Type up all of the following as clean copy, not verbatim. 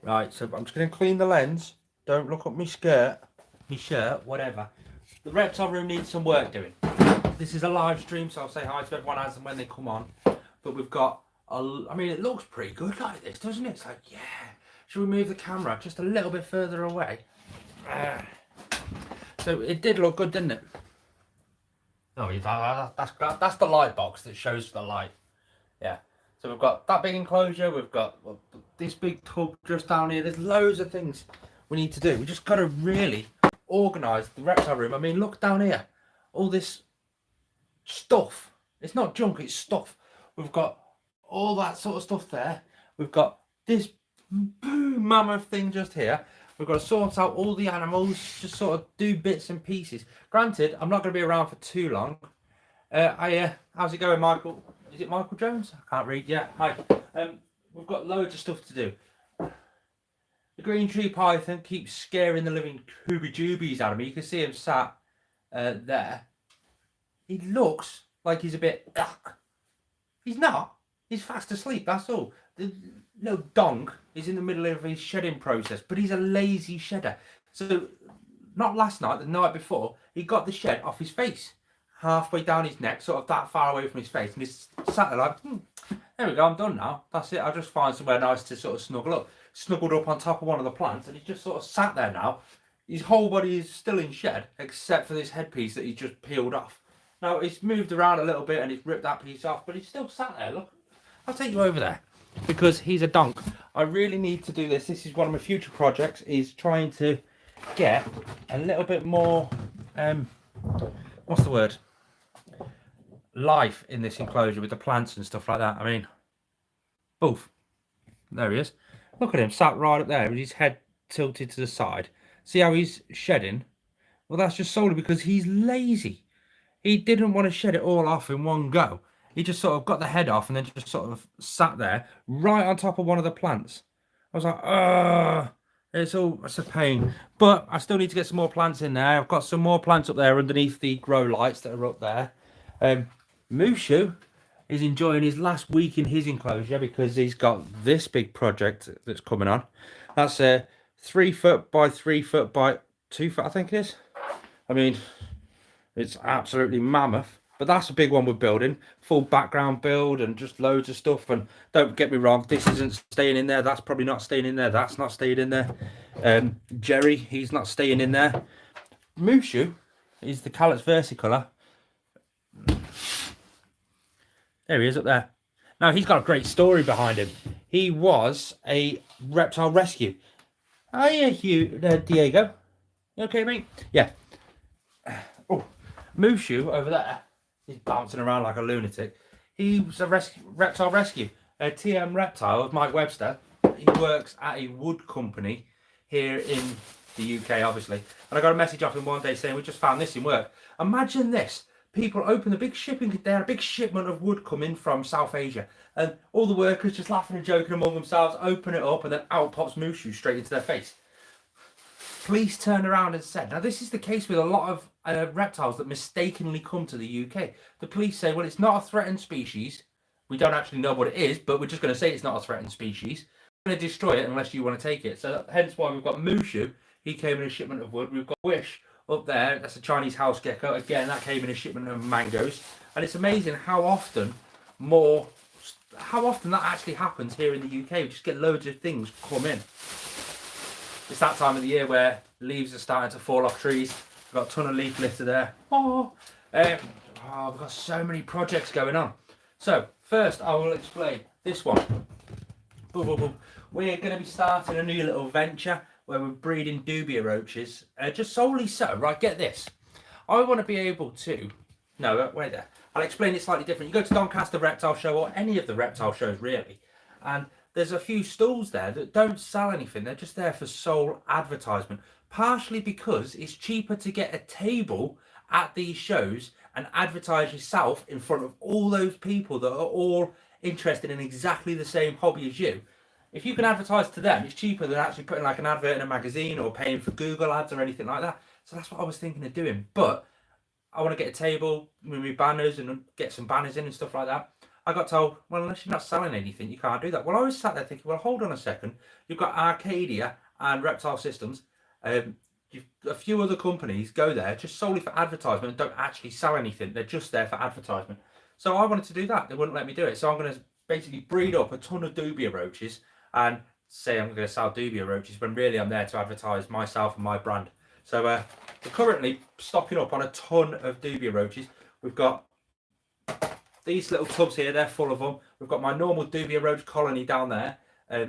Right, so I'm just going to clean the lens. Don't look up my skirt, my shirt, whatever. The reptile room needs some work doing. This is a live stream, so I'll say hi to everyone as and when they come on. But we've got, I mean, it looks pretty good like this, doesn't it? It's like, yeah. Should we move the camera just a little bit further away? So it did look good, didn't it? Oh, that's the light box that shows the light. Yeah. So we've got that big enclosure. We've got this big tub just down here. There's loads of things we need to do. We just got to really organise the reptile room. I mean, look down here. All this stuff. It's not junk, it's stuff. We've got all that sort of stuff there. We've got this mammoth thing just here. We've got to sort out all the animals, just sort of do bits and pieces. Granted, I'm not going to be around for too long. How's it going, Michael? Is it Michael Jones? I can't read. Yeah, hi. We've got loads of stuff to do. The green tree python keeps scaring the living hooby-doobies out of me. You can see him sat there. He looks like he's a bit... He's not. He's fast asleep, that's all. The little donk is in the middle of his shedding process, but he's a lazy shedder. So, not last night, the night before, he got the shed off his face, halfway down his neck, sort of that far away from his face, and he's sat there like, there we go, I'm done now. That's it, I'll just find somewhere nice to sort of snuggle up. Snuggled up on top of one of the plants, and he's just sort of sat there now. His whole body is still in shed, except for this headpiece that he just peeled off. Now, he's moved around a little bit and he's ripped that piece off, but he's still sat there. Look, I'll take you over there because he's a donk. I really need to do this. This is one of my future projects, is trying to get a little bit more, what's the word? Life in this enclosure with the plants and stuff like that. I mean, boof. There he is. Look at him, sat right up there with his head tilted to the side. See how he's shedding? Well, that's just solely because he's lazy. He didn't want to shed it all off in one go. He just sort of got the head off and then just sort of sat there right on top of one of the plants. I was like, it's a pain. But I still need to get some more plants in there. I've got some more plants up there underneath the grow lights that are up there. Mushu is enjoying his last week in his enclosure because he's got this big project that's coming on. That's a 3 foot by 3 foot by 2 foot, I think it is. I mean... It's absolutely mammoth, but that's a big one we're building. Full background build and just loads of stuff. And don't get me wrong, this isn't staying in there. That's probably not staying in there. That's not staying in there. Jerry, he's not staying in there. Mushu is the Calyx versicolor. There he is up there. Now, he's got a great story behind him. He was a reptile rescue. Oh, yeah, Diego. You okay, mate? Yeah. Oh. Mushu over there, he's bouncing around like a lunatic. He was a reptile rescue. TM Reptile, Mike Webster. He works at a wood company here in the UK, obviously. And I got a message off him one day saying, we just found this in work. Imagine this. People open the big shipping container, a big shipment of wood coming from South Asia. And all the workers just laughing and joking among themselves, open it up, and then out pops Mushu straight into their face. Police turned around and said, now this is the case with a lot of reptiles that mistakenly come to the UK. The police say, well, it's not a threatened species. We don't actually know what it is, but we're just going to say it's not a threatened species. We're going to destroy it unless you want to take it. So hence why we've got Mushu. He came in a shipment of wood. We've got Wish up there. That's a Chinese house gecko. Again, that came in a shipment of mangoes. And it's amazing how often that actually happens here in the UK. We just get loads of things come in. It's that time of the year where leaves are starting to fall off trees. We've got a ton of leaf litter there. We've got so many projects going on. So, first I will explain this one. We're going to be starting a new little venture where we're breeding Dubia roaches. Just solely so, right, get this. I want to be able to... No, wait there. I'll explain it slightly different. You go to Doncaster Reptile Show or any of the reptile shows really, and there's a few stalls there that don't sell anything. They're just there for sole advertisement. Partially because it's cheaper to get a table at these shows and advertise yourself in front of all those people that are all interested in exactly the same hobby as you. If you can advertise to them, it's cheaper than actually putting like an advert in a magazine or paying for Google ads or anything like that. So that's what I was thinking of doing. But I want to get a table with my banners and get some banners in and stuff like that. I got told, well, unless you're not selling anything, you can't do that. Well, I was sat there thinking, well, hold on a second. You've got Arcadia and Reptile Systems. A few other companies go there just solely for advertisement and don't actually sell anything. They're just there for advertisement. So I wanted to do that. They wouldn't let me do it. So I'm going to basically breed up a ton of Dubia roaches and say I'm going to sell Dubia roaches when really I'm there to advertise myself and my brand. So we're currently stocking up on a ton of Dubia roaches. We've got these little tubs here, they're full of them. We've got my normal Dubia roach colony down there.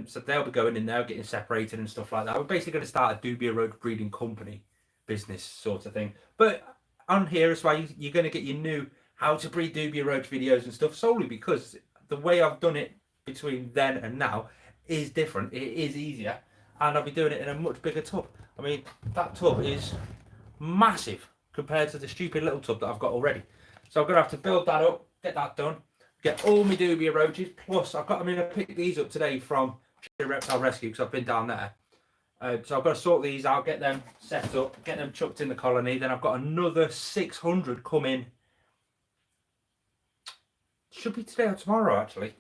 So they'll be going in there, getting separated and stuff like that. We're basically going to start a Dubia roach breeding company business sort of thing. But on here as well, you're going to get your new how to breed Dubia roach videos and stuff, solely because the way I've done it between then and now is different. It is easier, and I'll be doing it in a much bigger tub. I mean, that tub is massive compared to the stupid little tub that I've got already. So I'm going to have to build that up, get that done, get all my Dubia roaches. Plus, I picked these up today from Reptile Rescue because I've been down there. So I've got to sort these out, get them set up, get them chucked in the colony. Then I've got another 600 coming. Should be today or tomorrow, actually.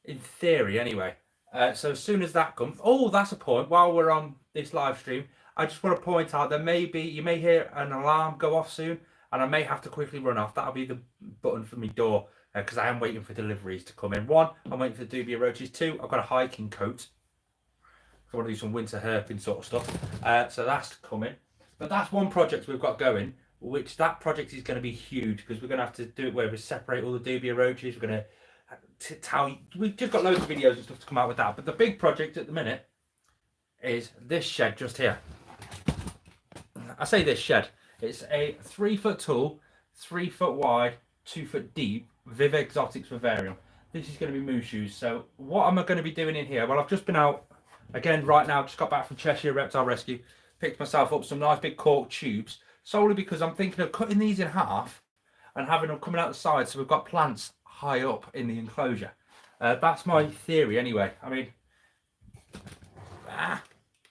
In theory, anyway. So as soon as that comes, oh, that's a point. While we're on this live stream, I just want to point out you may hear an alarm go off soon, and I may have to quickly run off. That'll be the button for my door because I am waiting for deliveries to come in. 1, I'm waiting for the Dubia roaches. 2, I've got a hiking coat. I want to do some winter herping sort of stuff. So that's coming. But that's one project we've got going, which that project is going to be huge because we're going to have to do it where we separate all the Dubia roaches. We're going to we've just got loads of videos and stuff to come out with that. But the big project at the minute is this shed just here. I say this shed. It's a 3-foot tall, 3-foot wide, 2-foot deep Viv Exotics vivarium. This is going to be Mushu's. So what am I going to be doing in here? Well, I've just been out again right now. Just got back from Cheshire Reptile Rescue. Picked myself up some nice big cork tubes, solely because I'm thinking of cutting these in half and having them coming out the side so we've got plants high up in the enclosure. That's my theory anyway. I mean,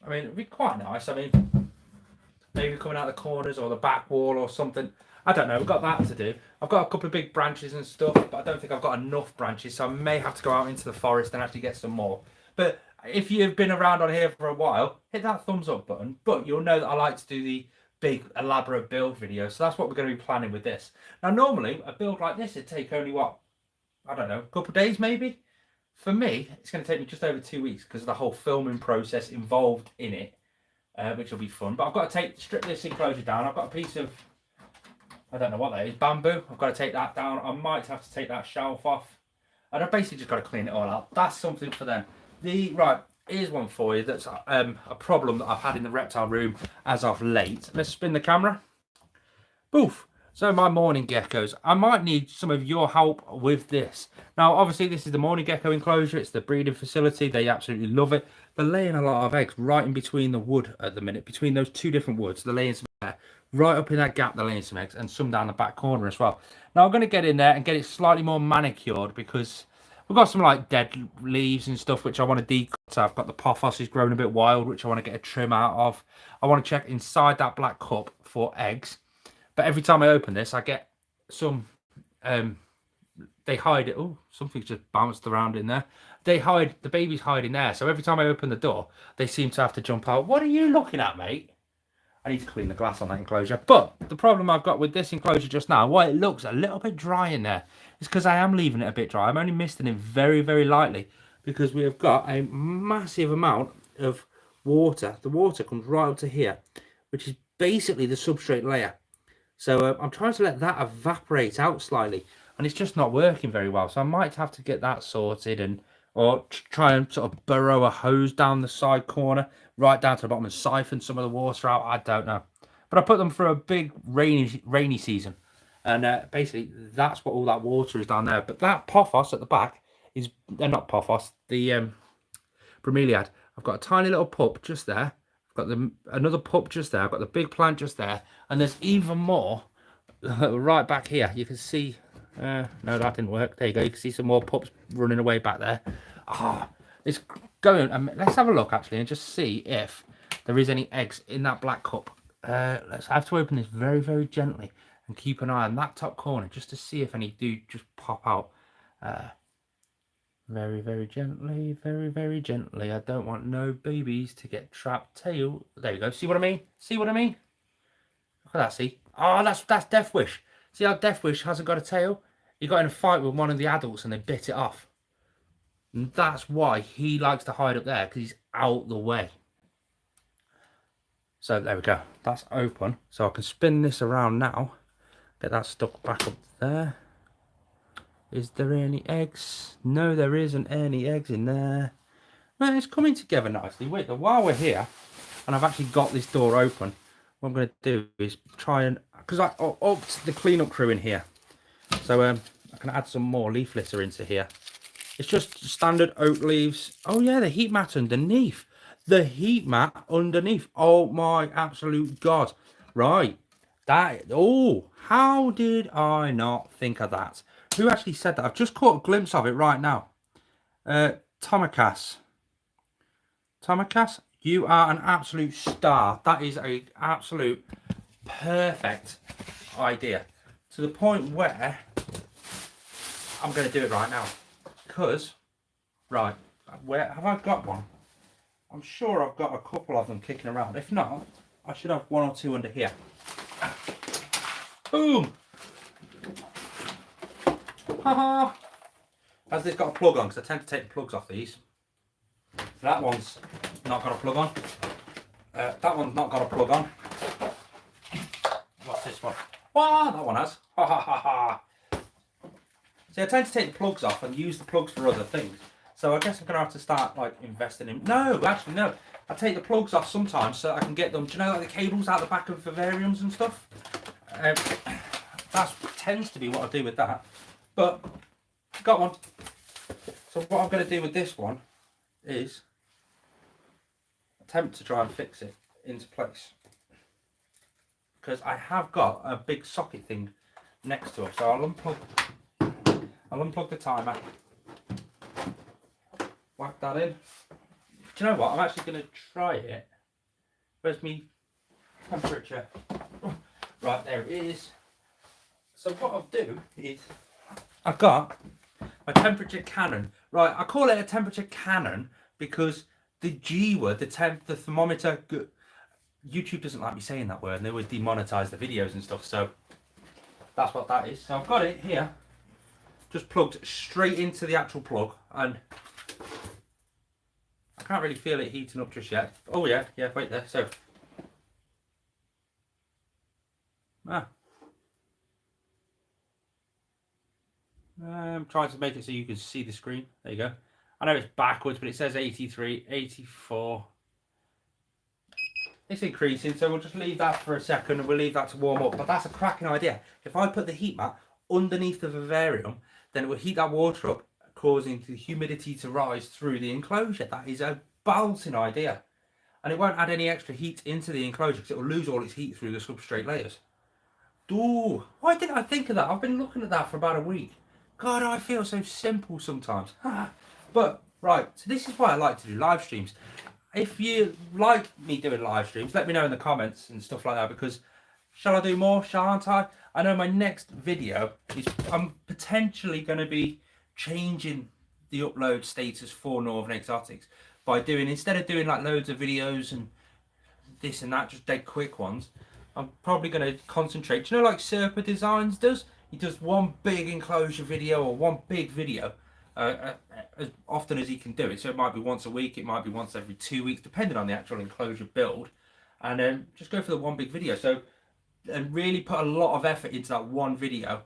it'd be quite nice. I mean, maybe coming out the corners or the back wall or something. I don't know. We've got that to do. I've got a couple of big branches and stuff, but I don't think I've got enough branches, so I may have to go out into the forest and actually get some more. But if you've been around on here for a while, hit that thumbs up button. But you'll know that I like to do the big elaborate build videos, so that's what we're going to be planning with this. Now, normally a build like this would take only what, I don't know, a couple of days maybe. For me, it's going to take me just over 2 weeks because of the whole filming process involved in it, which will be fun. But I've got to strip this enclosure down. I've got a piece of, I don't know what that is, bamboo. I've got to take that down. I might have to take that shelf off, and I've basically just got to clean it all out. That's something for them. Right, here's one for you. That's a problem that I've had in the reptile room as of late. Let's spin the camera. Boof. So my morning geckos, I might need some of your help with this. Now, obviously, this is the morning gecko enclosure. It's the breeding facility. They absolutely love it. They're laying a lot of eggs right in between the wood at the minute, between those two different woods. They're laying some there. Right up in that gap, they're laying some eggs, and some down the back corner as well. Now, I'm going to get in there and get it slightly more manicured because we've got some like dead leaves and stuff which I want to decut. I've got the pothos is growing a bit wild, which I want to get a trim out of. I want to check inside that black cup for eggs. But every time I open this, I get some, they hide it. Oh, something's just bounced around in there. The babies hide in there. So every time I open the door, they seem to have to jump out. What are you looking at, mate? I need to clean the glass on that enclosure. But the problem I've got with this enclosure just now, why it looks a little bit dry in there, is because I am leaving it a bit dry. I'm only misting it very, very lightly because we have got a massive amount of water. The water comes right up to here, which is basically the substrate layer. So I'm trying to let that evaporate out slightly, and it's just not working very well. So I might have to get that sorted, or try and sort of burrow a hose down the side corner, right down to the bottom, and siphon some of the water out. I don't know. But I put them through a big rainy season, and basically that's what all that water is down there. But that pothos at the back is, not pothos, the bromeliad. I've got a tiny little pup just there. Got another pup just there. I've got the big plant just there, and there's even more right back here. You can see. No, that didn't work. There you go. You can see some more pups running away back there. It's going. Let's have a look actually and just see if there is any eggs in that black cup. Let's have to open this very, very gently and keep an eye on that top corner just to see if any do just pop out. Very, very gently, very, very gently. I don't want no babies to get trapped. Tail. There you go. See what I mean? See what I mean? Look at that, see? Oh, that's Death Wish. See how Death Wish hasn't got a tail? He got in a fight with one of the adults and they bit it off. And that's why he likes to hide up there, because he's out the way. So there we go. That's open. So I can spin this around now. Get that stuck back up there. Is there any eggs? No, there isn't any eggs in there. Well, it's coming together nicely. Wait, while we're here, and I've actually got this door open, what I'm going to do is try and... Because I upped the cleanup crew in here. So I can add some more leaf litter into here. It's just standard oak leaves. Oh yeah, the heat mat underneath. The heat mat underneath. Oh my absolute God. Right. That... Oh, how did I not think of that? Who actually said that? I've just caught a glimpse of it right now. Tomakas. Tomakas, you are an absolute star. That is an absolute perfect idea. To the point where I'm going to do it right now. Because, right, where have I got one? I'm sure I've got a couple of them kicking around. If not, I should have one or two under here. Boom! Haha! Has this got a plug on? Because I tend to take the plugs off these. So that one's not got a plug on. That one's not got a plug on. What's this one? Wow, that one has. Ha ha ha ha! See, I tend to take the plugs off and use the plugs for other things. So I guess I'm going to have to start like investing in... No, actually no. I take the plugs off sometimes so I can get them... Do you know like the cables out the back of vivariums and stuff? That tends to be what I do with that. But, got one. So what I'm going to do with this one is attempt to try and fix it into place. Because I have got a big socket thing next to it. So I'll unplug the timer. Whack that in. Do you know what? I'm actually going to try it. Where's my temperature? Right, there it is. So what I'll do is, I've got my temperature cannon. Right, I call it a temperature cannon because the G word, the thermometer, YouTube doesn't like me saying that word and they would demonetize the videos and stuff. So that's what that is. So I've got it here, just plugged straight into the actual plug, and I can't really feel it heating up just yet. Oh yeah, wait there. So, I'm trying to make it so you can see the screen. There you go. I know it's backwards, but it says 83, 84. It's increasing, so we'll just leave that for a second and we'll leave that to warm up. But that's a cracking idea. If I put the heat mat underneath the vivarium, then it will heat that water up, causing the humidity to rise through the enclosure. That is a bolting idea. And it won't add any extra heat into the enclosure because it will lose all its heat through the substrate layers. Ooh, why didn't I think of that? I've been looking at that for about a week. God, I feel so simple sometimes. But, right, so this is why I like to do live streams. If you like me doing live streams, let me know in the comments and stuff like that, because shall I do more? Shan't I? I know my next video is, I'm potentially going to be changing the upload status for Northern Exotics by doing, instead of doing like loads of videos and this and that, just dead quick ones, I'm probably going to concentrate. Do you know like Serpa Designs does? He does one big enclosure video or one big video as often as he can do it. So it might be once a week, it might be once every 2 weeks, depending on the actual enclosure build. And then just go for the one big video. So, and really put a lot of effort into that one video,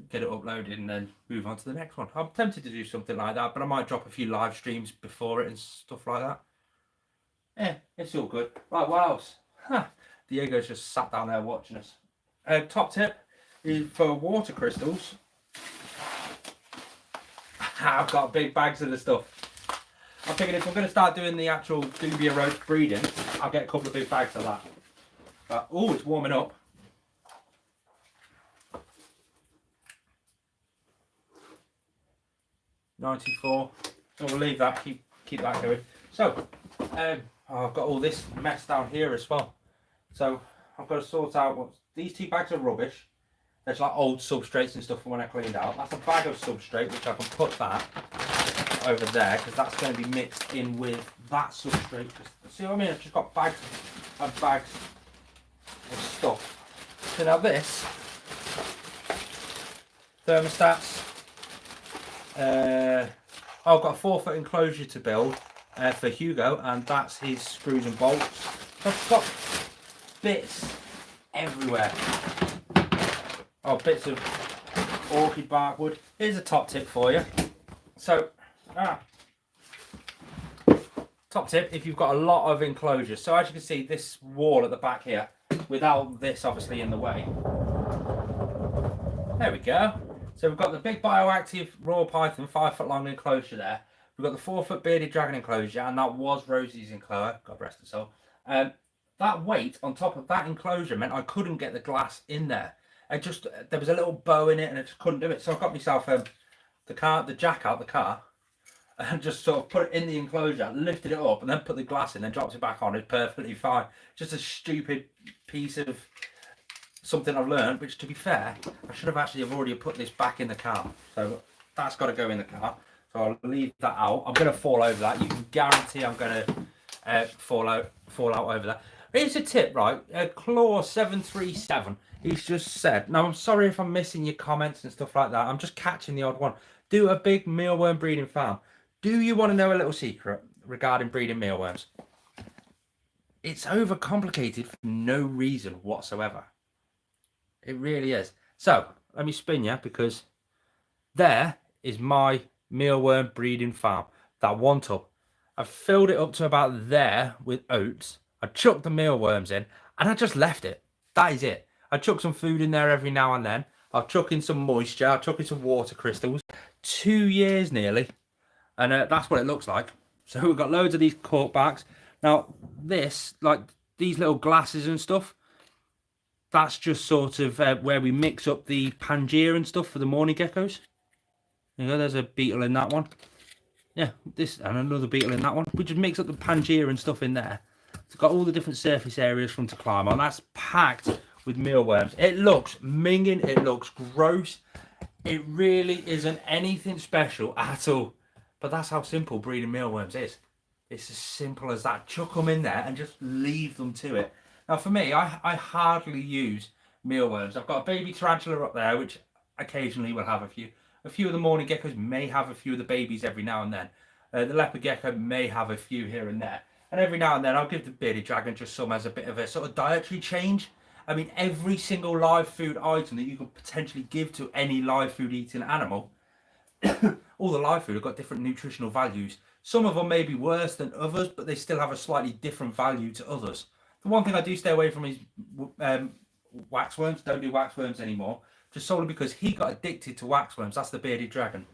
get it uploaded and then move on to the next one. I'm tempted to do something like that, but I might drop a few live streams before it and stuff like that. Yeah, it's all good. Right, what else? Diego's just sat down there watching us. Top tip is for water crystals. I've got big bags of the stuff. I figured if I'm going to start doing the actual Dubia roach breeding, I'll get a couple of big bags of that. But, oh, it's warming up. $94. So we'll leave that, keep that going. So, I've got all this mess down here as well. So I've got to sort out what these 2 bags of rubbish. There's like old substrates and stuff from when I cleaned out. That's a bag of substrate, which I can put that over there because that's going to be mixed in with that substrate. See what I mean? I've just got bags and bags of stuff. So now this thermostats. I've got a 4-foot enclosure to build for Hugo, and that's his screws and bolts. I've got bits everywhere. Oh, bits of orchid bark wood. Here's a top tip for you. So, top tip, if you've got a lot of enclosures. So as you can see, this wall at the back here, without this obviously in the way. There we go. So we've got the big bioactive raw python 5-foot long enclosure there. We've got the 4-foot bearded dragon enclosure, and that was Rosie's enclosure. God rest her soul. That weight on top of that enclosure meant I couldn't get the glass in there. There was a little bow in it, and I just couldn't do it. So I got myself the jack out the car, and just sort of put it in the enclosure, lifted it up, and then put the glass in, then dropped it back on. It's perfectly fine. Just a stupid piece of something I've learned, which to be fair, I should have already put this back in the car. So that's got to go in the car. So I'll leave that out. I'm going to fall over that. You can guarantee I'm going to fall out over that. Here's a tip, right? Claw 737. He's just said. Now I'm sorry if I'm missing your comments and stuff like that. I'm just catching the odd one. Do a big mealworm breeding farm. Do you want to know a little secret regarding breeding mealworms? It's overcomplicated for no reason whatsoever. It really is. So let me spin you, because there is my mealworm breeding farm. That one tub. I've filled it up to about there with oats. I chucked the mealworms in, and I just left it. That is it. I chuck some food in there every now and then. I'll chuck in some moisture. I'll chuck in some water crystals. 2 years nearly. And that's what it looks like. So we've got loads of these corkbacks. Now this, like these little glasses and stuff, that's just sort of where we mix up the Pangea and stuff for the morning geckos. There you go, there's a beetle in that one. Yeah, this and another beetle in that one. We just mix up the Pangea and stuff in there. It's got all the different surface areas for them to climb on. That's packed with mealworms. It looks minging, it looks gross. It really isn't anything special at all. But that's how simple breeding mealworms is. It's as simple as that. Chuck them in there and just leave them to it. Now for me, I hardly use mealworms. I've got a baby tarantula up there, which occasionally will have a few. A few of the morning geckos may have a few of the babies every now and then. The leopard gecko may have a few here and there. And every now and then I'll give the bearded dragon just some as a bit of a sort of dietary change. I mean, every single live food item that you could potentially give to any live food eating animal, all the live food have got different nutritional values. Some of them may be worse than others, but they still have a slightly different value to others. The one thing I do stay away from is waxworms. Don't do waxworms anymore, just solely because he got addicted to waxworms. That's the bearded dragon,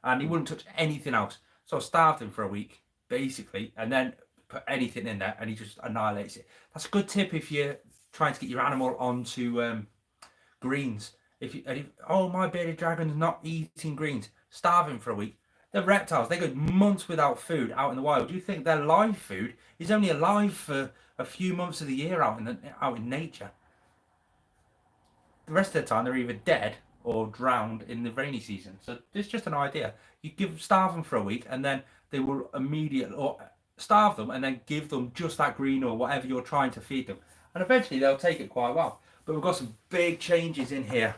and he wouldn't touch anything else. So I starved him for a week, basically, and then put anything in there, and he just annihilates it. That's a good tip if you're trying to get your animal onto greens. Oh, my bearded dragon's not eating greens, starve him for a week. They're reptiles. They go months without food out in the wild. Do you think their live food is only alive for a few months of the year out in nature? The rest of the time they're either dead or drowned in the rainy season. So it's just an idea. You starve them for a week, and then they will immediately, or starve them and then give them just that green or whatever you're trying to feed them, and eventually they'll take it quite well. But we've got some big changes in here,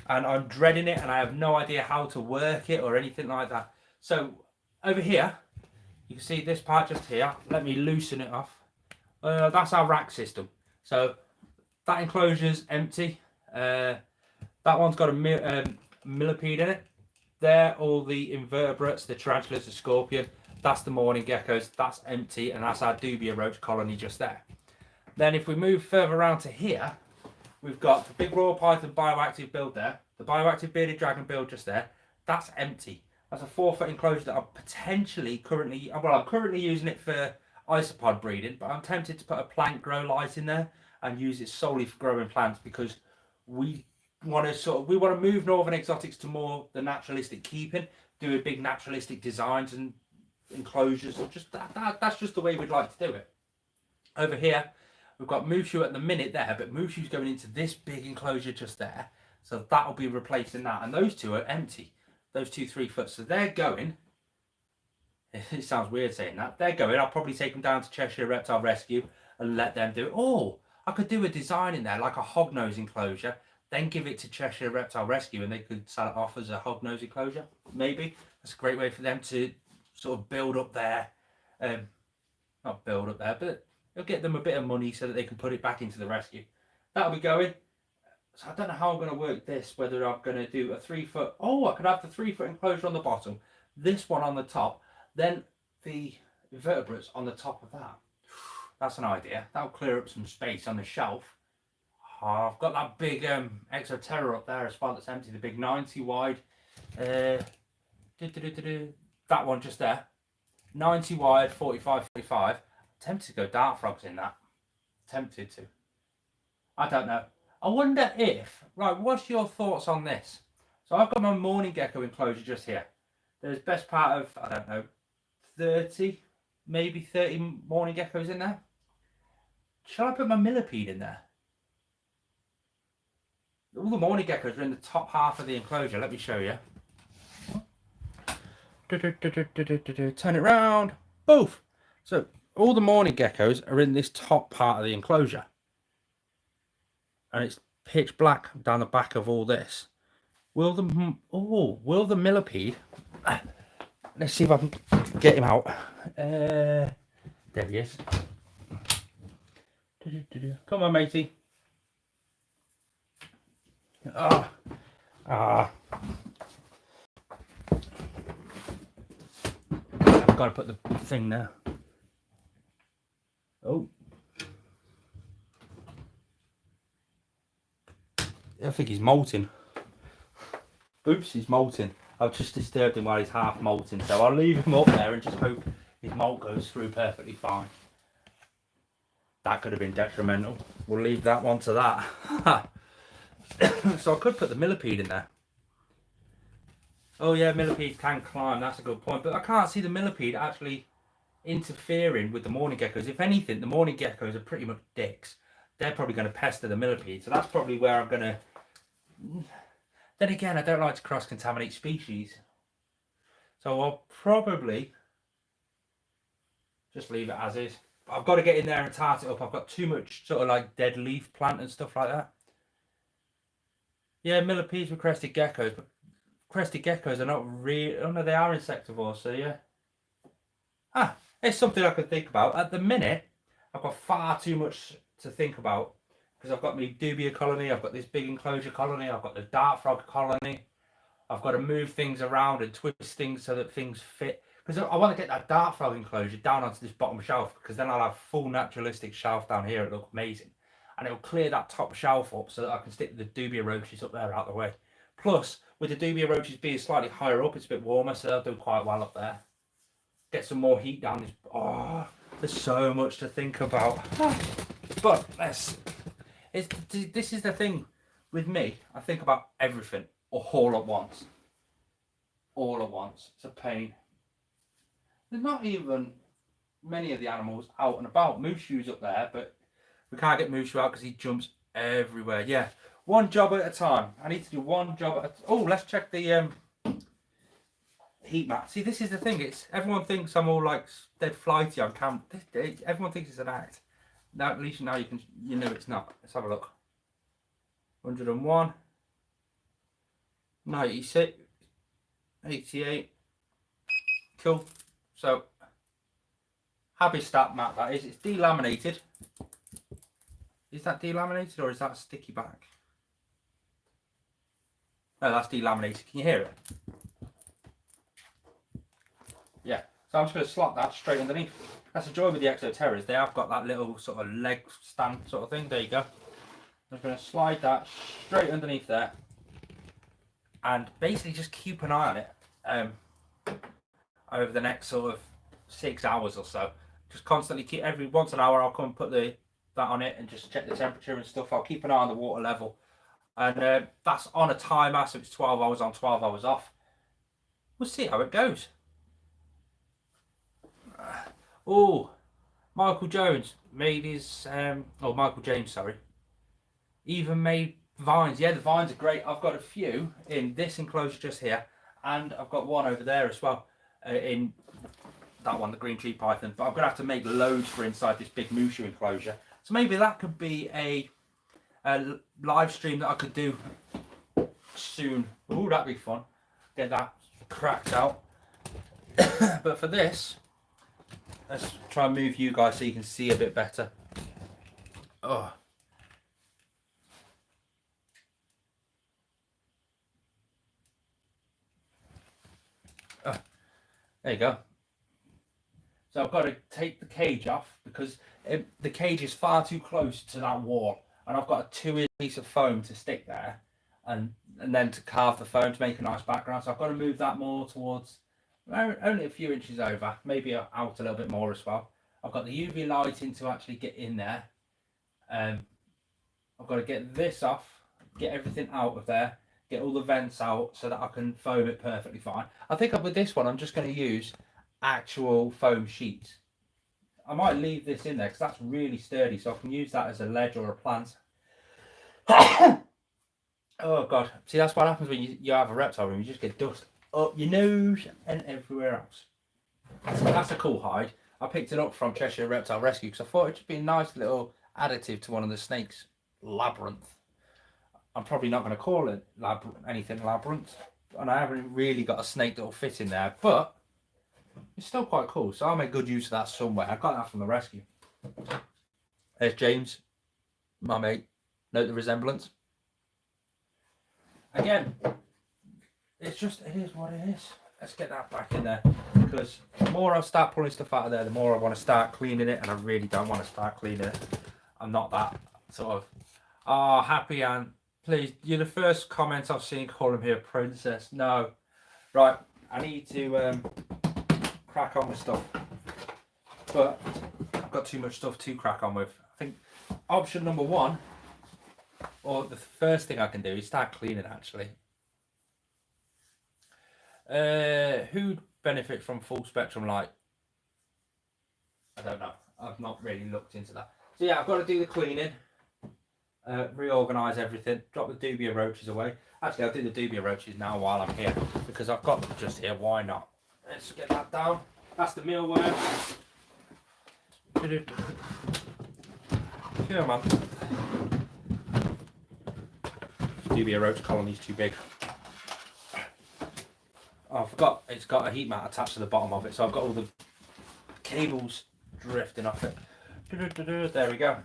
and I'm dreading it, and I have no idea how to work it or anything like that. So over here, you can see this part just here. Let me loosen it off. That's our rack system. So that enclosure's empty. That one's got a millipede in it. There, all the invertebrates, the tarantulas, the scorpion. That's the morning geckos. That's empty, and that's our Dubia roach colony just there. Then if we move further around to here, we've got the big raw python bioactive build there, the bioactive bearded dragon build just there. That's empty. That's a 4-foot enclosure that I'm currently using it for isopod breeding, but I'm tempted to put a plant grow light in there and use it solely for growing plants, because we want to move northern exotics to more the naturalistic keeping, do a big naturalistic designs and enclosures. Just that's just the way we'd like to do it. Over here we've got Mushu at the minute there, but Mushu's going into this big enclosure just there, So that'll be replacing that. And those two are empty. Those 2 3-foot. So they're going. It sounds weird saying that. They're going. I'll probably take them down to Cheshire Reptile Rescue and let them do it. Oh, I could do a design in there, like a hognose enclosure, then give it to Cheshire Reptile Rescue and they could sell it off as a hognose enclosure. Maybe. That's a great way for them to sort of build up their, not build up there, but it'll get them a bit of money so that they can put it back into the rescue. That'll be going. So I don't know how I'm going to work this, whether I'm going to do a 3-foot. Oh, I could have the 3-foot enclosure on the bottom, this one on the top, then the invertebrates on the top of that. That's an idea. That'll clear up some space on the shelf. Oh, I've got that big Exoterra up there as well that's empty, the big 90 wide. That one just there. 90 wide, 45, 45. Tempted to go dart frogs in that. Tempted to. I don't know. I wonder if, right, what's your thoughts on this? So I've got my morning gecko enclosure just here. There's best part of, I don't know, 30, maybe 30 morning geckos in there. Shall I put my millipede in there? All the morning geckos are in the top half of the enclosure. Let me show you. Turn it round. Both. So all the morning geckos are in this top part of the enclosure. And it's pitch black down the back of all this. Will the millipede? Let's see if I can get him out. There he is. Come on, matey. I've got to put the thing there. Oh. I think he's molting. Oops, he's molting. I've just disturbed him while he's half molting, so I'll leave him up there and just hope his molt goes through perfectly fine. That could have been detrimental. We'll leave that one to that. So I could put the millipede in there. Oh yeah, millipedes can climb, that's a good point. But I can't see the millipede actually interfering with the morning geckos. If anything, the morning geckos are pretty much dicks. They're probably going to pester the millipede. So that's probably where I'm going to... Then again, I don't like to cross-contaminate species. So I'll probably just leave it as is. I've got to get in there and tart it up. I've got too much sort of like dead leaf plant and stuff like that. Yeah, millipedes with crested geckos, but crested geckos are not real. Oh no, they are insectivores, so yeah. It's something I could think about. At the minute, I've got far too much to think about because I've got my Dubia colony, I've got this big enclosure colony, I've got the dart frog colony. I've got to move things around and twist things so that things fit. Because I want to get that dart frog enclosure down onto this bottom shelf, because then I'll have full naturalistic shelf down here. It'll look amazing. And it'll clear that top shelf up so that I can stick the Dubia roaches up there out of the way. Plus, with the Dubia roaches being slightly higher up, it's a bit warmer, so they'll do quite well up there. Get some more heat down this. Oh, there's so much to think about. But this is the thing with me. I think about everything all at once. All at once. It's a pain. There's not even many of the animals out and about. Mushu's up there, but we can't get Mushu out because he jumps everywhere. Yeah, one job at a time. I need to do one job at a time. Oh, let's check the heat map. See, this is the thing. It's everyone thinks I'm all like dead flighty on camera. Everyone thinks it's an act. Now, at least now you know it's not. Let's have a look. 101, 96, 88. Cool. So, happy stat map that is. It's delaminated. Is that delaminated or is that sticky back? No, that's delaminated. Can you hear it? Yeah. So I'm just going to slot that straight underneath. That's the joy with the Exoterras. They have got that little sort of leg stand sort of thing. There you go. I'm going to slide that straight underneath there. And basically just keep an eye on it over the next sort of 6 hours or so. Just constantly keep, every once an hour I'll come and put that on it and just check the temperature and stuff. I'll keep an eye on the water level. And that's on a timer, so it's 12 hours on, 12 hours off. We'll see how it goes. Oh, Michael Jones made his, Michael James, sorry. Even made Vines, yeah, the vines are great. I've got a few in this enclosure just here, and I've got one over there as well, in that one, the green tree python. But I'm going to have to make loads for inside this big Mushu enclosure. So maybe that could be a live stream that I could do soon. Ooh, that'd be fun. Get that cracked out. But for this, let's try and move you guys so you can see a bit better. Oh. There you go. So I've got to take the cage off because the cage is far too close to that wall, and I've got a 2-inch piece of foam to stick there, and then to carve the foam to make a nice background. So I've got to move that more towards only a few inches over, maybe out a little bit more as well. I've got the UV lighting to actually get in there. I've got to get this off, get everything out of there, get all the vents out so that I can foam it perfectly fine. I think with this one, I'm just going to use actual foam sheets. I might leave this in there because that's really sturdy, so I can use that as a ledge or a plant. Oh god, see, that's what happens when you have a reptile room. You just get dust up your nose and everywhere else. That's a cool hide. I picked it up from Cheshire Reptile Rescue because I thought it'd be a nice little additive to one of the snakes' labyrinth. I'm probably not going to call it anything labyrinth, and I haven't really got a snake that will fit in there, but it's still quite cool, so I'll make good use of that somewhere. I got that from the rescue. There's James, my mate. Note the resemblance. Again, it is what it is. Let's get that back in there, because the more I start pulling stuff out of there, the more I want to start cleaning it, and I really don't want to start cleaning it. I'm not that sort of, oh, happy and please, you're the first comment I've seen calling me a princess. No. Right, I need to crack on with stuff, but I've got too much stuff to crack on with. I think option number one, or the first thing I can do, is start cleaning actually. Who'd benefit from full spectrum light? I don't know. I've not really looked into that. So yeah, I've got to do the cleaning, reorganise everything, drop the Dubia roaches away. Actually, I'll do the Dubia roaches now while I'm here, because I've got them just here. Why not? Let's get that down. That's the mealworm. Come on. Dubia roach colony's too big. Oh, I forgot it's got a heat mat attached to the bottom of it, so I've got all the cables drifting off it. There we go.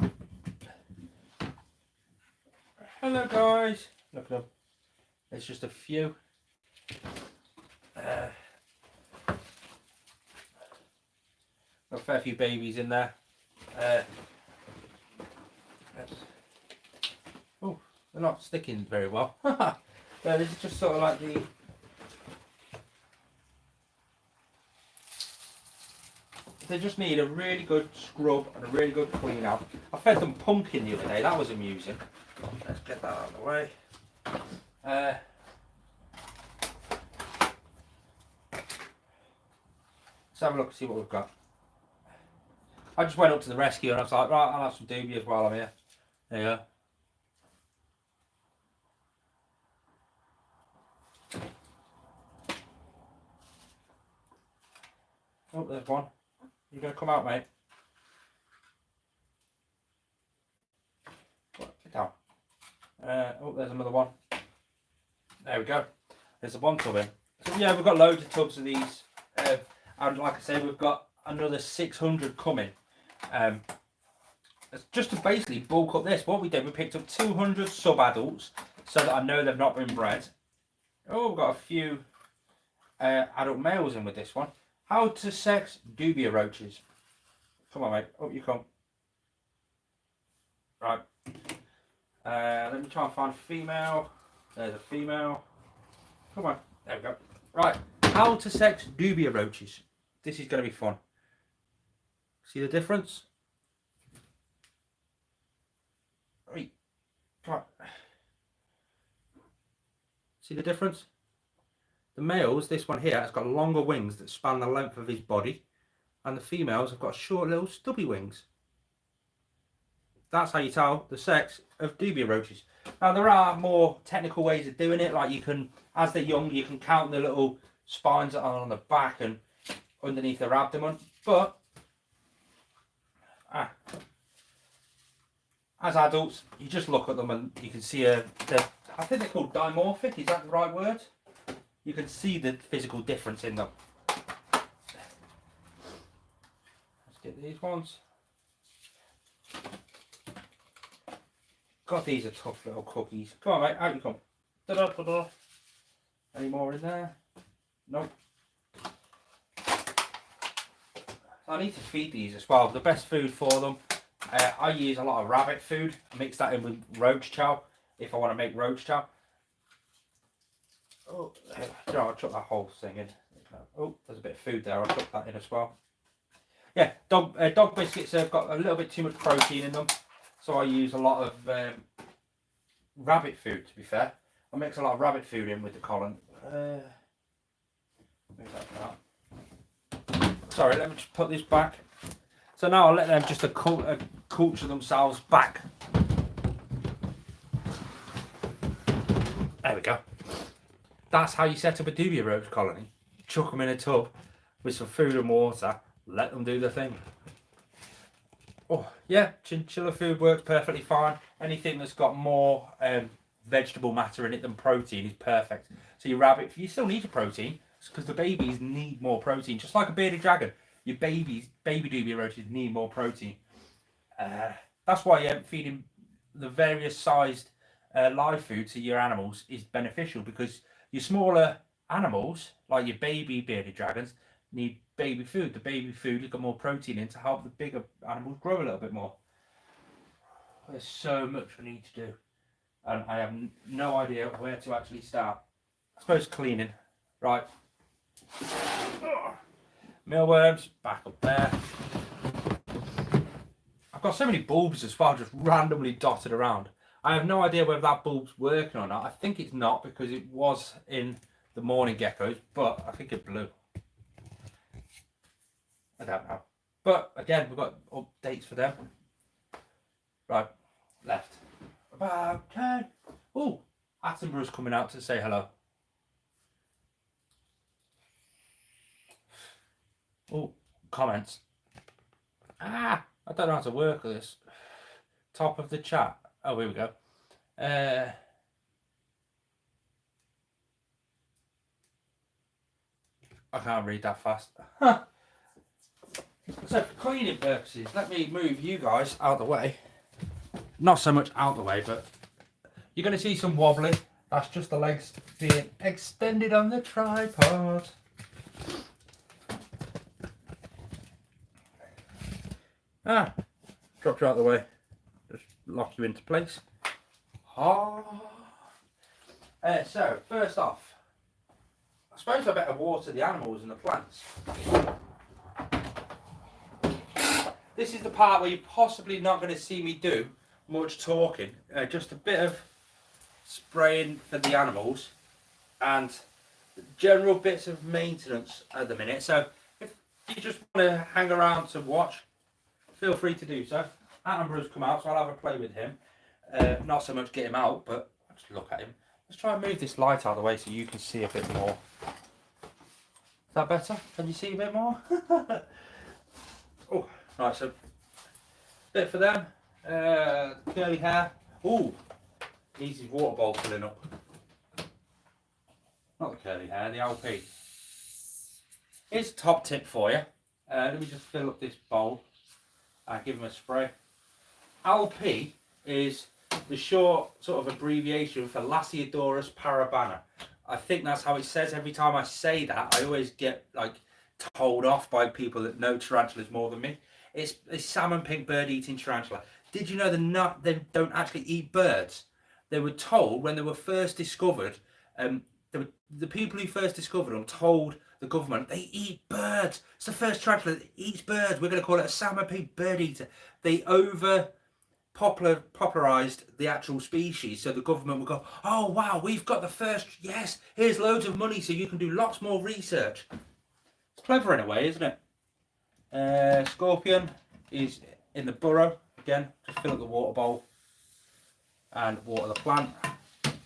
Hello guys. Look at them. There's just a few. Got a fair few babies in there. Oh, they're not sticking very well. This is just sort of like the... They just need a really good scrub and a really good clean out. I fed them pumpkin the other day, that was amusing. Let's get that out of the way. Let's have a look and see what we've got. I just went up to the rescue and I was like, right, I'll have some Dubias while I'm here. There you go. Oh, there's one. You gonna come out, mate? Get down. Oh, there's another one. There we go. There's a one tub in. So yeah, we've got loads of tubs of these. And like I say, we've got another 600 coming. Just to basically bulk up this, what we did, we picked up 200 sub-adults so that I know they've not been bred. Oh, we've got a few adult males in with this one. How to sex Dubia roaches. Come on, mate. Up you come. Right. Let me try and find a female. There's a female. Come on. There we go. Right. How to sex Dubia roaches. This is going to be fun. See the difference? Right. Come on. See the difference? The males, this one here, has got longer wings that span the length of his body, and the females have got short little stubby wings. that's how you tell the sex of Dubia roaches. Now there are more technical ways of doing it, like you can, as they're young, you can count the little spines that are on the back and underneath their abdomen, but as adults, you just look at them and you can see I think they're called dimorphic, is that the right word? You can see the physical difference in them. Let's get these ones. God, these are tough little cookies. Come on, mate, out you come. Da -da -da -da. Any more in there? Nope. I need to feed these as well. The best food for them, I use a lot of rabbit food. Mix that in with roach chow if I want to make roach chow. Oh, I'll chuck that whole thing in. Oh, there's a bit of food there. I'll chuck that in as well. Yeah, dog biscuits have got a little bit too much protein in them, so I use a lot of rabbit food. To be fair, I mix a lot of rabbit food in with the colon. Sorry, let me just put this back. So now I'll let them just culture themselves back. There we go. That's how you set up a Dubia roach colony. Chuck them in a tub with some food and water. Let them do their thing. Oh yeah, chinchilla food works perfectly fine. Anything that's got more vegetable matter in it than protein is perfect. So your rabbit, you still need your protein because the babies need more protein. Just like a bearded dragon, your baby Dubia roaches need more protein. That's why feeding the various sized live food to your animals is beneficial, because your smaller animals, like your baby bearded dragons, need baby food. The baby food has got more protein in to help the bigger animals grow a little bit more. There's so much I need to do, and I have no idea where to actually start. I suppose cleaning, right? Mealworms back up there. I've got so many bulbs as well, just randomly dotted around. I have no idea whether that bulb's working or not. I think it's not, because it was in the morning geckos, but I think it blew. I don't know. But again, we've got updates for them. Right, left. About 10. Oh, Attenborough's coming out to say hello. Oh, comments. I don't know how to work this. Top of the chat. Oh, here we go. I can't read that fast. So for cleaning purposes, let me move you guys out of the way. Not so much out of the way, but you're going to see some wobbling. That's just the legs being extended on the tripod. Dropped you out of the way. Just lock you into place. So first off, I suppose I better water the animals and the plants. This is the part where you're possibly not going to see me do much talking. Just a bit of spraying for the animals and general bits of maintenance at the minute. So if you just want to hang around to watch, feel free to do so. Attenborough's come out, so I'll have a play with him. Not so much get him out, but just look at him. Let's try and move this light out of the way so you can see a bit more. Is that better? Can you see a bit more? Oh, right, so bit for them. Curly hair. Oh, needs his water bowl filling up. Not the curly hair, the LP. Here's a top tip for you. Let me just fill up this bowl and give him a spray. LP is the short sort of abbreviation for Lasiodorus parabana. I think that's how it says. Every time I say that, I always get like told off by people that know tarantulas more than me. It's a salmon pink bird-eating tarantula. Did you know they don't actually eat birds? They were told when they were first discovered, the people who first discovered them told the government they eat birds. It's the first tarantula that eats birds. We're going to call it a salmon pink bird-eater. They popularized the actual species, so the government would go, oh wow, we've got the first, yes, here's loads of money so you can do lots more research. It's clever in a way, isn't it? Scorpion is in the burrow. again, just fill up the water bowl and water the plant.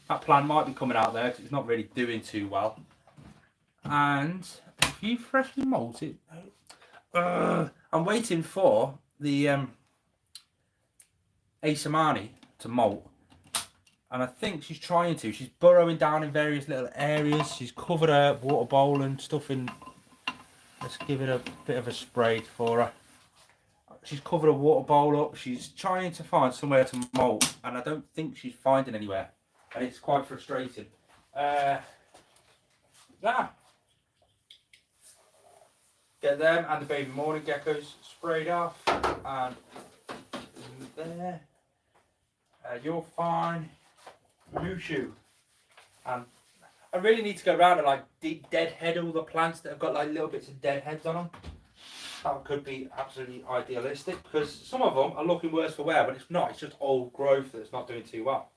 That plant might be coming out there because it's not really doing too well. And if you freshly molt it, I'm waiting for the Asamani to molt. And I think she's trying to. She's burrowing down in various little areas. She's covered her water bowl and stuff in. Let's give it a bit of a spray for her. She's covered her water bowl up. She's trying to find somewhere to molt. And I don't think she's finding anywhere. And it's quite frustrating. Yeah. Get them and the baby morning geckos sprayed off. And there. You're fine. Mushu. And I really need to go around and like deadhead all the plants that have got like little bits of dead heads on them. That could be absolutely idealistic because some of them are looking worse for wear, but it's not. It's just old growth that's not doing too well.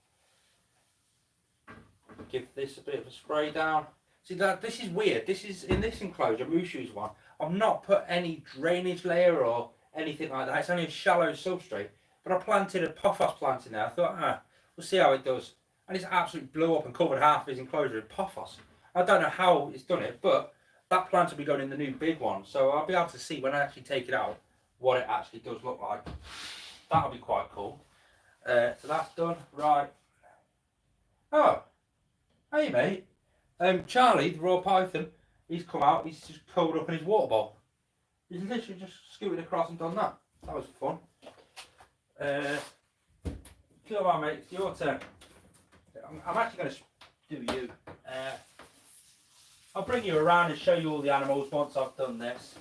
Give this a bit of a spray down. See that this is weird. This is in this enclosure, Mushu's one. I've not put any drainage layer or anything like that. It's only a shallow substrate. But I planted a pothos plant in there. I thought, we'll see how it does. And it's absolutely blew up and covered half of his enclosure in pothos. I don't know how it's done it, but that plant will be going in the new big one. So I'll be able to see when I actually take it out what it actually does look like. That'll be quite cool. So that's done. Right. Oh. Hey, mate. Charlie, the raw python, he's come out. He's just curled up in his water bowl. He's literally just scooted across and done that. That was fun. Come on, mate, it's your turn. I'm actually going to do you. I'll bring you around and show you all the animals once I've done this.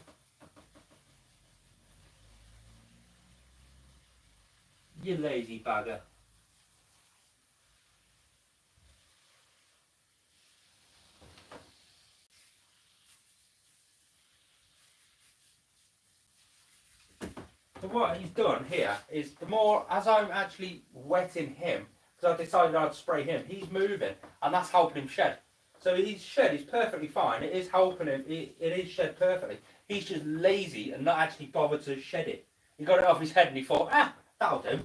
You lazy bugger. So what he's done here is the more, as I'm actually wetting him, because I decided I'd spray him, he's moving and that's helping him shed. So his shed is perfectly fine. It is helping him. It is shed perfectly. He's just lazy and not actually bothered to shed it. He got it off his head and he thought, that'll do.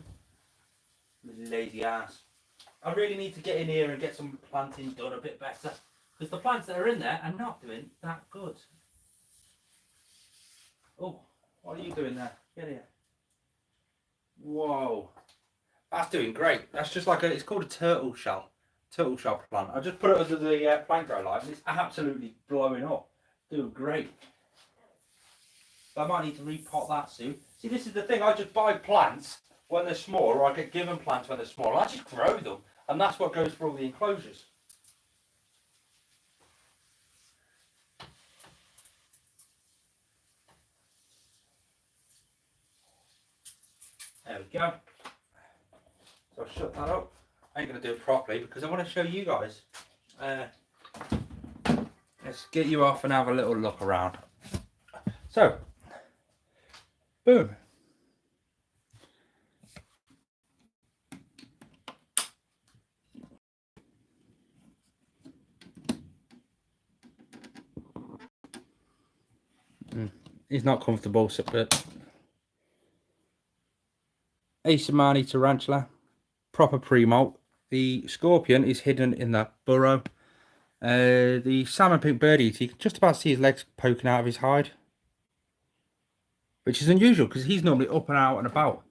Lazy ass. I really need to get in here and get some planting done a bit better. Because the plants that are in there are not doing that good. Oh, what are you doing there? Get here. Whoa. That's doing great. That's just like it's called a turtle shell plant. I just put it under the plant grow light and it's absolutely blowing up. Doing great. So I might need to repot that soon. See, this is the thing. I just buy plants when they're small, or I get given plants when they're small. I just grow them, and that's what goes for all the enclosures. There we go. So I'll shut that up. I ain't going to do it properly because I want to show you guys. Let's get you off and have a little look around. So, boom. He's not comfortable, but Asamani tarantula, proper pre-molt. The scorpion is hidden in that burrow. The salmon pink bird eater, you can just about see his legs poking out of his hide, which is unusual because he's normally up and out and about.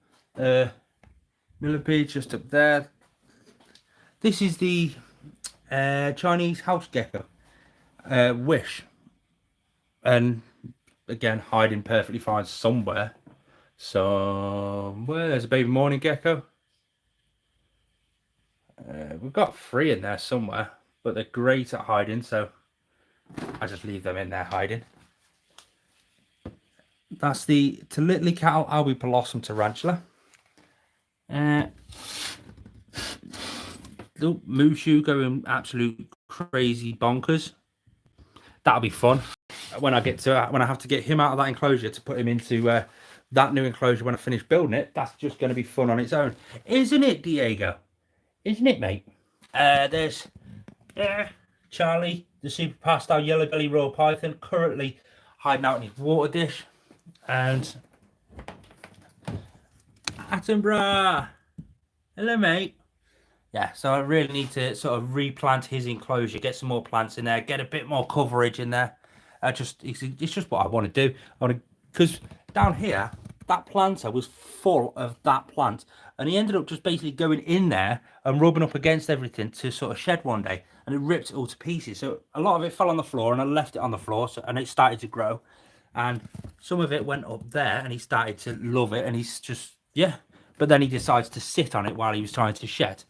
Millipede just up there. This is the Chinese house gecko, Wish, and again hiding perfectly fine somewhere. There's a baby morning gecko. We've got 3 in there somewhere, but they're great at hiding, so I just leave them in there hiding. That's the Talitlicatl albipalossum tarantula. The Mushu going absolute crazy bonkers. That'll be fun when I have to get him out of that enclosure to put him into that new enclosure when I finish building it. That's just going to be fun on its own, isn't it, Diego? Isn't it, mate? There's Charlie, the super pastel yellow belly royal python, currently hiding out in his water dish. And I Attenborough. Hello, mate. Yeah, so I really need to sort of replant his enclosure, get some more plants in there, get a bit more coverage in there. It's just what I want to do. Because down here, that planter was full of that plant, and he ended up just basically going in there and rubbing up against everything to sort of shed one day, and it ripped it all to pieces. So a lot of it fell on the floor, and I left it on the floor, and it started to grow, and some of it went up there, and he started to love it, and he's just, yeah. But then he decides to sit on it while he was trying to shed.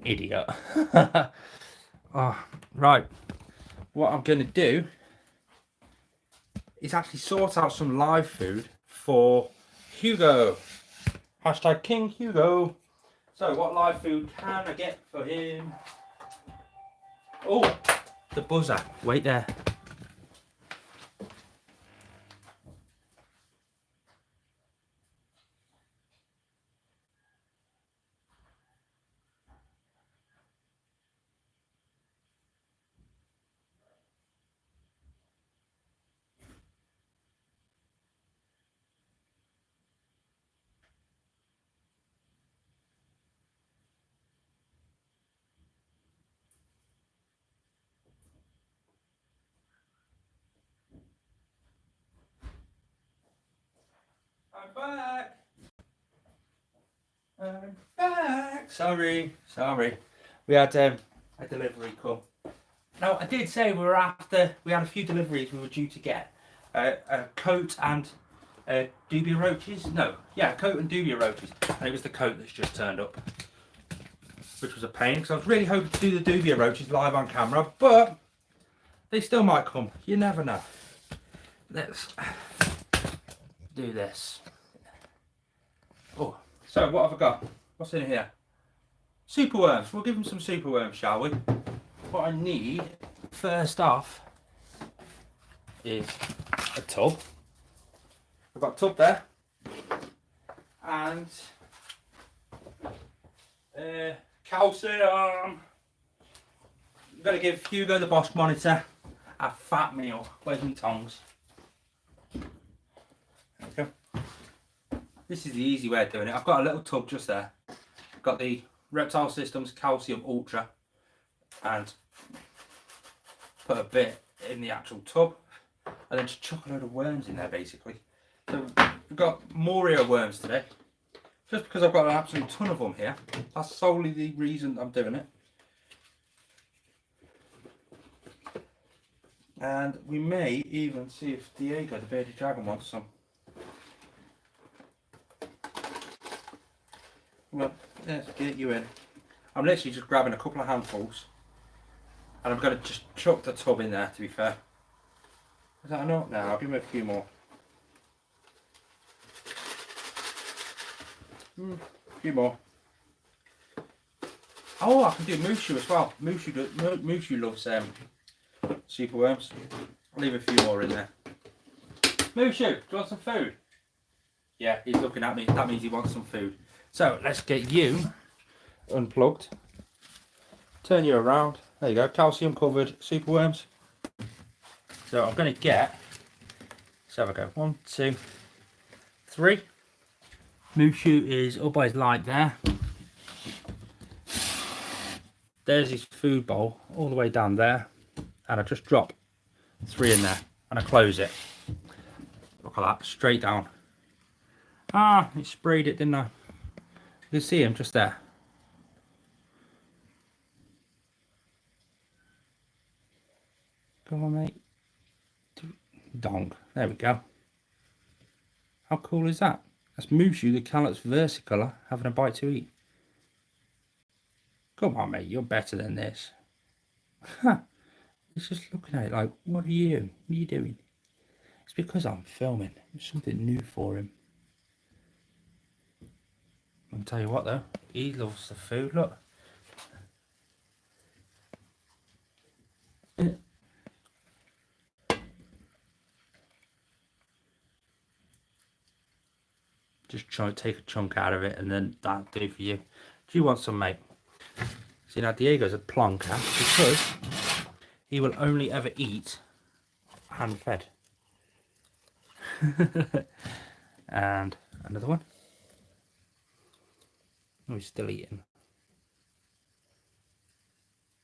Idiot. Oh, right. What I'm going to do is actually sort out some live food for Hugo. Hashtag King Hugo. So what live food can I get for him? Oh, the buzzer. Wait there. I'm back. I'm back. Sorry. We had a delivery come. Now, I did say we had a few deliveries we were due to get. A coat and Dubia roaches. No, yeah, coat and Dubia roaches. And it was the coat that's just turned up, which was a pain because I was really hoping to do the Dubia roaches live on camera, but they still might come. You never know. Let's do this. Oh, so what have I got? What's in here? Superworms. We'll give them some superworms, shall we? What I need first off is a tub. I've got a tub there, and calcium. I'm going to give Hugo the Bosch monitor a fat meal. Where's my tongs? There we go. This is the easy way of doing it. I've got a little tub just there. I've got the Reptile Systems Calcium Ultra, and put a bit in the actual tub, and then just chuck a load of worms in there basically. So we've got Moria worms today, just because I've got an absolute ton of them here. That's solely the reason I'm doing it. And we may even see if Diego, the bearded dragon, wants some. Well, let's get you in. I'm literally just grabbing a couple of handfuls, and I'm going to just chuck the tub in there, to be fair. Is that enough? No, I'll give him a few more. A few more. Oh, I can do Mushu as well. Mushu loves superworms. I'll leave a few more in there. Mushu, do you want some food? Yeah, he's looking at me. That means he wants some food. So let's get you unplugged. Turn you around. There you go. Calcium covered superworms. So I'm going to get. Let's have a go. 1, 2, 3. Mushu is up by his light there. There's his food bowl all the way down there, and I just drop 3 in there and I close it. Look at that, straight down. Ah, it sprayed it, didn't I? You can see him just there. Come on, mate. Dong. There we go. How cool is that? That's Mushu, the Calyx versicolor, having a bite to eat. Come on, mate, you're better than this. He's just looking at it like, what are you? What are you doing? It's because I'm filming. It's something new for him. I'll tell you what though, he loves the food, look. Just try to take a chunk out of it, and then that'll do for you. Do you want some, mate? See, now Diego's a plonker because he will only ever eat hand fed. And another one. Oh, he's still eating.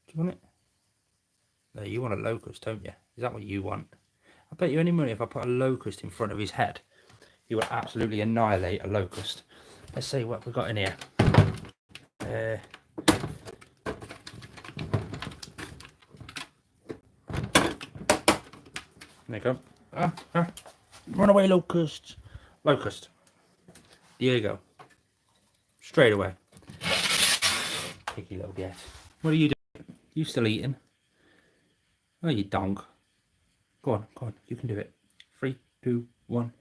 Do you want it? No, you want a locust, don't you? Is that what you want? I bet you any money if I put a locust in front of his head, he would absolutely annihilate a locust. Let's see what we've got in here. There you go. Run away, locust. Locust. There you go. Straight away. Picky little get. What are you doing? You still eating? Oh, you donk. Go on, go on. You can do it. 3, 2, 1.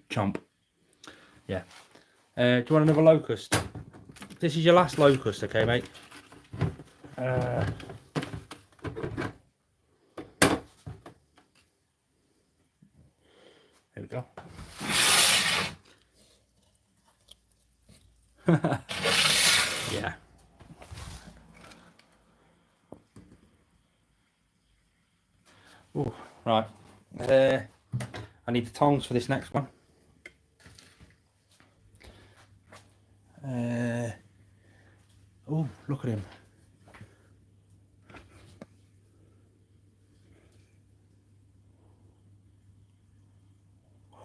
Chomp. Yeah. Do you want another locust? This is your last locust, okay, mate? There we go. Yeah. Oh, right. I need the tongs for this next one. Oh, look at him.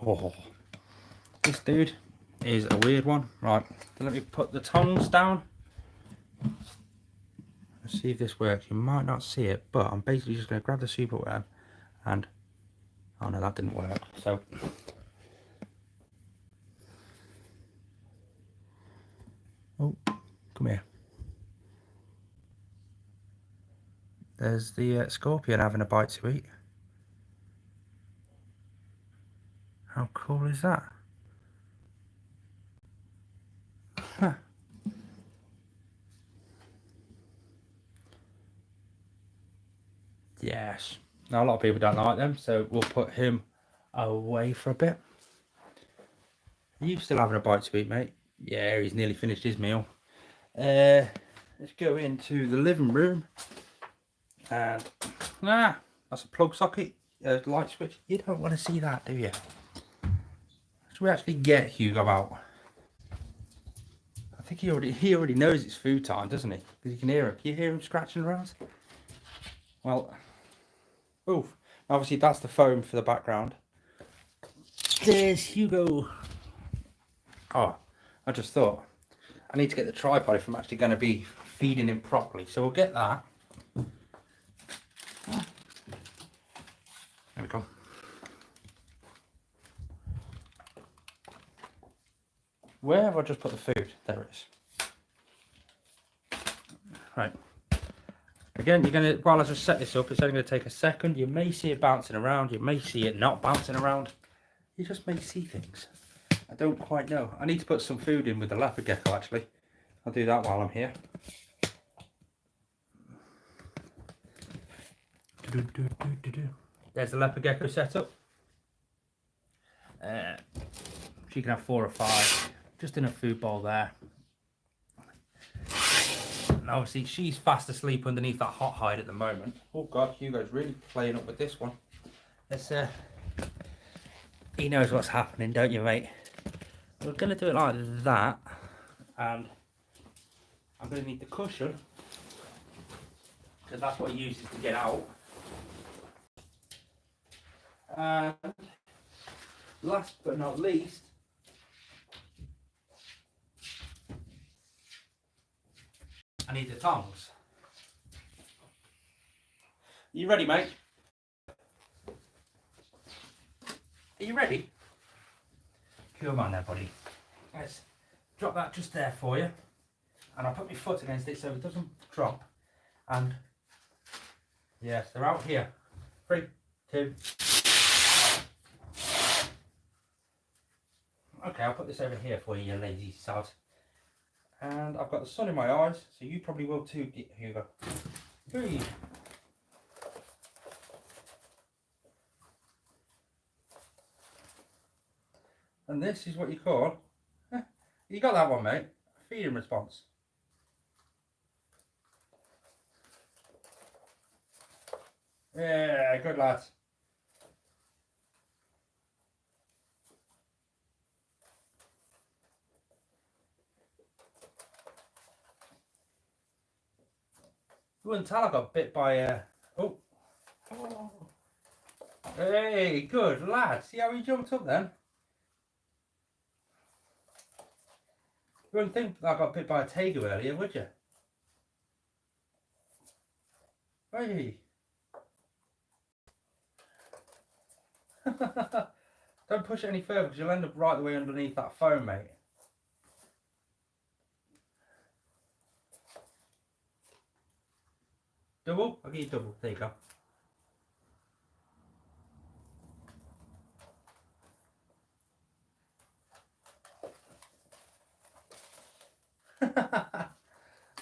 Oh, this dude is a weird one. Right, so let me put the tongs down. Let's see if this works. You might not see it, but I'm basically just going to grab the super worm and... Oh no, that didn't work. So... Oh, come here. There's the scorpion having a bite to eat. How cool is that? Huh. Yes. Now a lot of people don't like them, so we'll put him away for a bit. Are you still having a bite to eat, mate? Yeah, he's nearly finished his meal. Let's go into the living room. And that's a plug socket, light switch. You don't want to see that, do you? Should we actually get Hugo out? I think he already knows it's food time, doesn't he? Because you can hear him. Can you hear him scratching around? Well, oof. Obviously that's the foam for the background. There's Hugo. Oh, I just thought I need to get the tripod if I'm actually going to be feeding him properly. So we'll get that. There we go. Where have I just put the food? There it is. Right. Again, you're going to, while I just set this up, it's only going to take a second. You may see it bouncing around. You may see it not bouncing around. You just may see things. I don't quite know. I need to put some food in with the leopard gecko, actually. I'll do that while I'm here. There's the leopard gecko setup. She can have 4 or 5. Just in a food bowl there. And obviously she's fast asleep underneath that hot hide at the moment. Oh god, Hugo's really playing up with this one. Let's he knows what's happening, don't you, mate? We're gonna do it like that, and I'm gonna need the cushion because that's what he uses to get out. And last but not least, I need the tongs. You ready, mate? Are you ready? Come on there, buddy. Let's drop that just there for you. And I'll put my foot against it so it doesn't drop. And yes, they're out here. 3, 2. Okay, I'll put this over here for you, you lazy sod. And I've got the sun in my eyes, so you probably will too, Hugo. 3. And this is what you call, you got that one, mate, feeding response. Yeah, good lad. You wouldn't tell I got bit by a... Oh. Hey, good lad. See how he jumped up then? You wouldn't think I got bit by a tegu earlier, would you? Hey. Don't push it any further because you'll end up right the way underneath that foam, mate. Double? I'll give you double. There you go.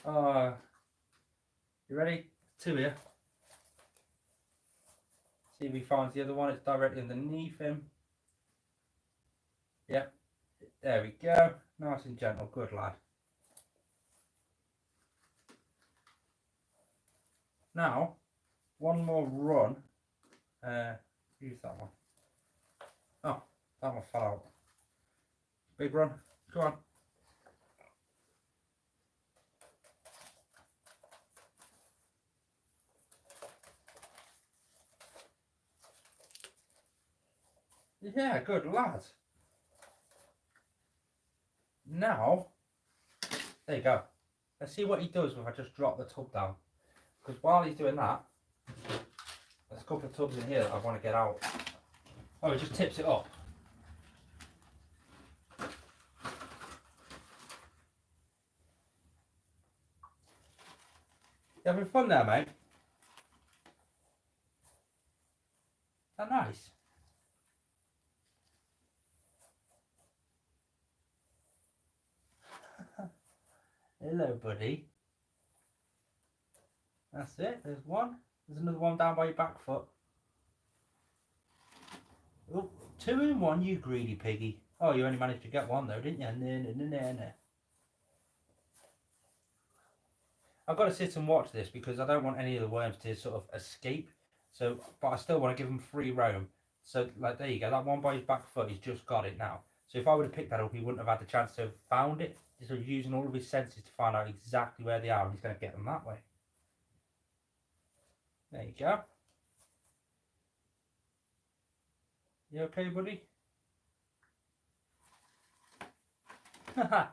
Oh, you ready? Two here. See if he finds the other one. It's directly underneath him. Yep. There we go. Nice and gentle. Good lad. Now, one more run. Use that one. Oh, that one fell out. Big run. Go on. Yeah, good lad. Now, there you go. Let's see what he does if I just drop the tub down. Because while he's doing that, there's a couple of tubs in here that I want to get out. Oh, he just tips it up. You having fun there, mate? Is that nice? Hello, buddy. That's it. There's one. There's another one down by your back foot. Oh, 2 in 1, you greedy piggy. Oh, you only managed to get one though, didn't you? No. I've got to sit and watch this because I don't want any of the worms to sort of escape. So, but I still want to give them free roam. So, like, there you go. That one by his back foot, he's just got it now. So if I would have picked that up, he wouldn't have had the chance to have found it. So he's using all of his senses to find out exactly where they are, and he's going to get them that way. There you go. You okay, buddy? Right,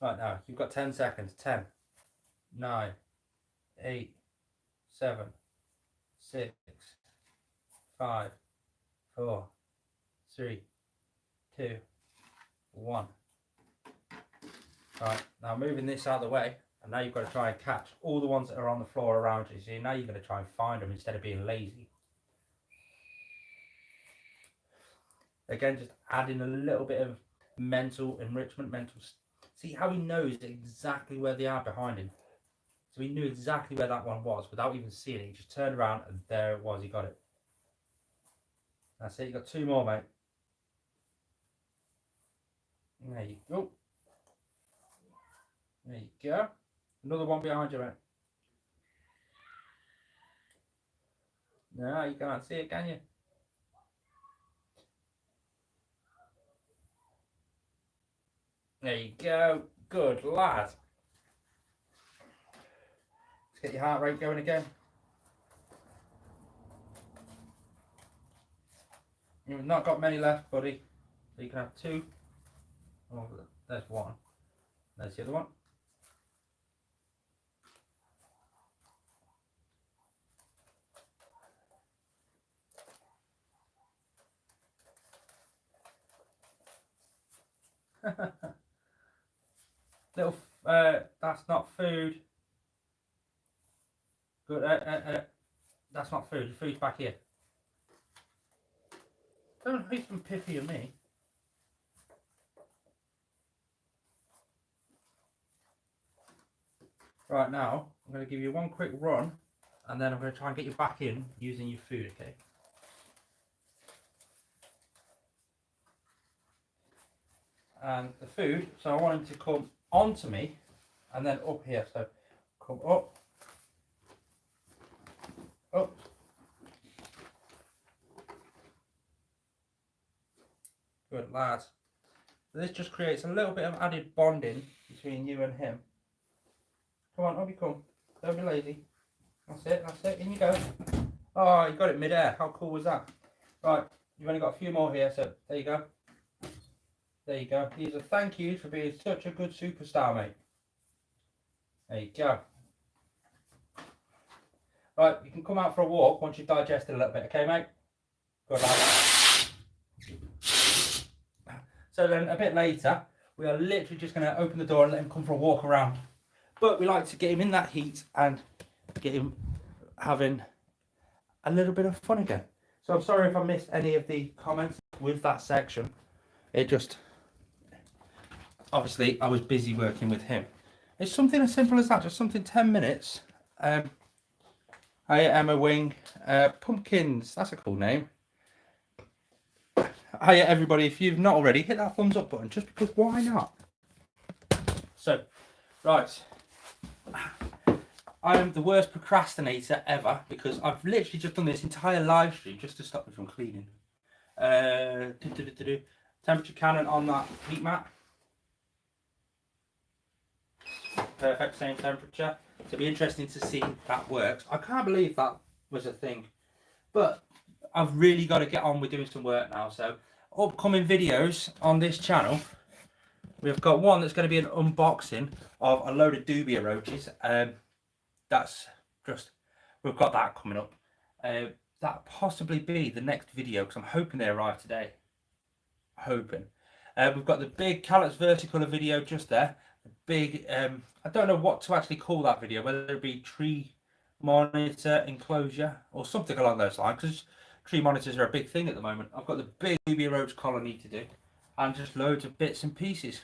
now, you've got 10 seconds. 10, 9, 8, 7, 6, 5, 4, 3, 2, 1. Right, now moving this out of the way, and now you've got to try and catch all the ones that are on the floor around you. So now you're going to try and find them instead of being lazy. Again, just adding a little bit of mental enrichment, see how he knows exactly where they are behind him. So he knew exactly where that one was without even seeing it. He just turned around and there it was. He got it. That's it. You got 2 more, mate. There you go. There you go. Another one behind you, mate. No, you can't see it, can you? There you go. Good lad. Let's get your heart rate going again. You've not got many left, buddy. So you can have 2. Oh, there's 1. There's the other one. Little, that's not food. Good, that's not food. The food's back here. Don't hate some piffy of me. Right, now, I'm going to give you one quick run, and then I'm going to try and get you back in using your food, okay? And the food, so I want him to come onto me, and then up here. So, come up, up. Good lad. So this just creates a little bit of added bonding between you and him. Come on, up you come. Don't be lazy. That's it, that's it. In you go. Oh, you got it mid-air. How cool was that? Right, you've only got a few more here, so there you go. There you go. These are thank yous for being such a good superstar, mate. There you go. Right, you can come out for a walk once you've digested a little bit, okay, mate? Good lad. So then a bit later, we are literally just going to open the door and let him come for a walk around. But we like to get him in that heat and get him having a little bit of fun again. So I'm sorry if I missed any of the comments with that section. It just, obviously I was busy working with him. It's something as simple as that, just something 10 minutes. Hi Emma Wing, Pumpkins, that's a cool name. Hiya everybody, if you've not already, hit that thumbs up button, just because why not? So, right. I am the worst procrastinator ever because I've literally just done this entire live stream just to stop me from cleaning. Temperature cannon on that heat mat. Perfect, same temperature. So it'll be interesting to see if that works. I can't believe that was a thing. But I've really got to get on with doing some work now. So upcoming videos on this channel, we've got one that's going to be an unboxing of a load of Dubia roaches. That's just, we've got that coming up. That possibly be the next video because I'm hoping they arrive today. Hoping. We've got the big Callus Verticolor video just there. The big, I don't know what to actually call that video, whether it be tree monitor enclosure or something along those lines, because tree monitors are a big thing at the moment. I've got the big Dubia roach colony to do and just loads of bits and pieces.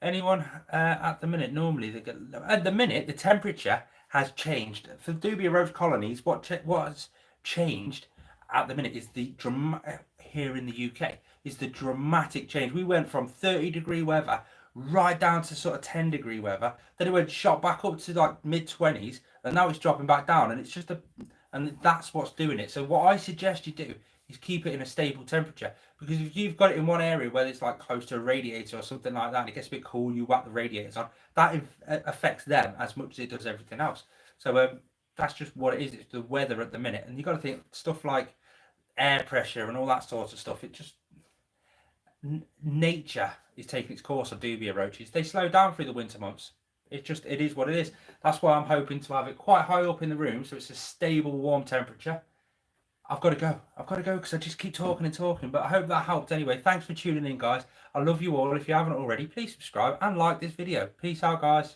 Anyone at the minute, normally they get, at the minute the temperature has changed for Dubia roach colonies. What has changed at the minute is the here in the UK is the dramatic change. We went from 30-degree weather right down to sort of 10-degree weather, then it went shot back up to like mid-20s, and now it's dropping back down, and it's just and that's what's doing it. So what I suggest you do is keep it in a stable temperature, because if you've got it in one area where it's like close to a radiator or something like that, and it gets a bit cool, you whack the radiators on, that affects them as much as it does everything else. So that's just what it is. It's the weather at the minute, and you've got to think stuff like air pressure and all that sort of stuff. It just, nature is taking its course of Dubia roaches. They slow down through the winter months. It is what it is. That's why I'm hoping to have it quite high up in the room, so it's a stable, warm temperature. I've got to go because I just keep talking and talking, but I hope that helped anyway. Thanks for tuning in, guys. I love you all. If you haven't already, please subscribe and like this video. Peace out, guys.